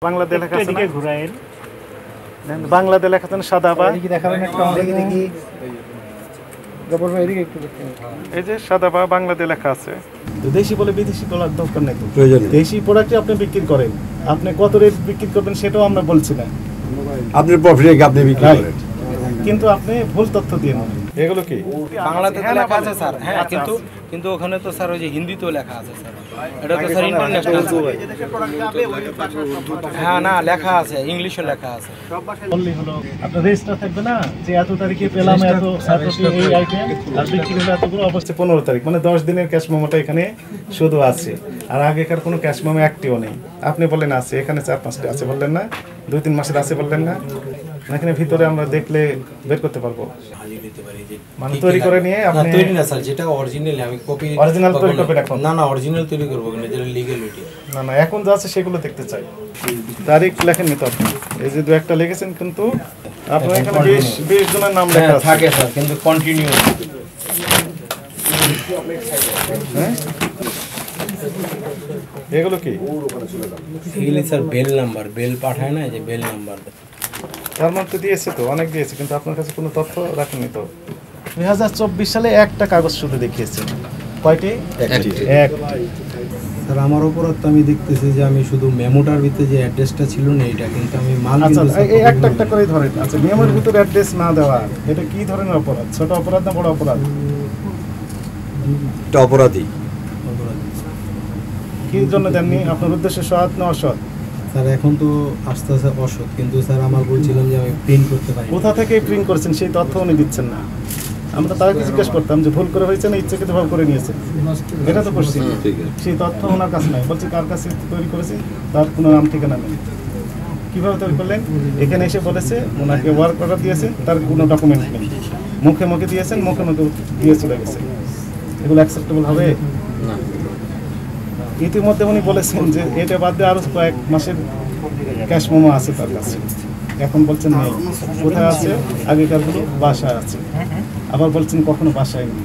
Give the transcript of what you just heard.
বাংলাতে লেখা আছে না ঘুরাইল বাংলাতে লেখা আছে সাদাবা এদিকে দেখাবেন একটু আমাদের দেখি গবর এদিকে একটু দেখেন এই যে সাদাবা বাংলাতে লেখা আছে তো দেশি বলে বিদেশি বলার দরকার নেই তো দেশি প্রোডাক্ট আপনি বিক্রি করেন আপনি কত রেট বিক্রি করবেন সেটাও আমরা বলছি না আপনি প্রফিটে আপনি বিক্রি করেন কিন্তু আপনি ভুল তথ্য দিয়ে নেন এগুলো কি বাংলাতে তো লেখা আছে স্যার হ্যাঁ কিন্তু ওখানে তো স্যার ওই যে হিন্দিতেও লেখা আছে স্যার এটা তো স্যার ইন্টারন্যাশনাল হ্যাঁ না লেখা আছে ইংলিশে লেখা আছে বললি হলো আপনার রেজিস্টার থাকবে না যে এত তারিখে পেলাম এত এই আইটেম আর বিক্রি হলো এতগুলো অবশ্যই 15 তারিখ মানে 10 দিনের ক্যাশ মেমোটা এখানে শুধু আছে আর আগেকার কোনো ক্যাশ মেমো একটিও নেই আপনি বললেন আছে এখানে 4-5টা আছে বললেন না 2-3 মাসের আছে বললেন না এখানে ভিতরে আমরা দেখলে বের করতে পারবো মানে তৈরি করে নিয়ে আপনি তৈরি না স্যার যেটা অরিজিনাল আমি কপি অরিজিনাল তৈরি করবেন এখন না অরিজিনাল তৈরি করব কিন্তু যেটা লিগ্যাল ওইটা না এখন যা আছে সেগুলো দেখতে চাই তারিখ লেখেন নি তো আপনি এই যে 2-1টা লিখেছেন কিন্তু আপনার এখানে 20 জনের নাম লেখা আছে থাকে স্যার কিন্তু কন্টিনিউ হ্যাঁ এগুলো কি এগুলো স্যার বেল নাম্বার বেল পাঠায় না যে বেল নাম্বার তার মধ্যে দিয়েছে তো অনেক দিয়েছে কিন্তু আপনার কাছে কোনো তথ্য রাখেননি তো 2024 সালে একটা কাগজ শুধু দেখিয়েছে কয়টি একটি স্যার আমার অপরাধ তো আমি দেখতেছি যে আমি শুধু মেমোটার ভিতরে যে অ্যাড্রেসটা ছিল না এটা কিন্তু আমি মাল আচ্ছা এই একটা করে ধরেন আচ্ছা মেমোর ভিতরে অ্যাড্রেস না দেওয়া এটা কি ধরনের অপরাধ ছোট অপরাধ না বড় অপরাধ এটা অপরাধী কি জন্য জাননি আপনার উদ্দেশ্য সৎ না অসৎ স্যার এখন তো আস্তে আস্তে অসৎ কিন্তু স্যার আমার বলছিলাম যে আমি প্রিন্ট করতে পারি কোথা থেকে প্রিন্ট করেছেন সেই তথ্য উনি দিচ্ছেন না আমরা তাকে জিজ্ঞেস করতাম যে ভুল করে হয়েছে না ইচ্ছাকৃত ভাবে করে নিয়েছেন এটা তো করছি সেই তথ্য ওনার কাছে নাই বলছে কার কাছে তৈরি করেছি তার কোনো নাম ঠিকানা নেই কিভাবে তৈরি করলেন এখানে এসে বলেছে ওনাকে ওয়ার্ক অর্ডার দিয়েছে তার কোনো ডকুমেন্ট নেই মুখে মুখে দিয়েছেন মুখে মুখে দিয়ে চলে গেছে এগুলো অ্যাকসেপ্টেবল হবে না ইতিমধ্যে উনি বলেছেন যে এটা বাদ দিয়ে আরো কয়েক মাসের ক্যাশ মেমো আছে তার কাছে এখন বলছেন নেই কোথায় আছে আগেকারগুলো বাসায় আছে আবার বলছেন কখনো বাসায় নেই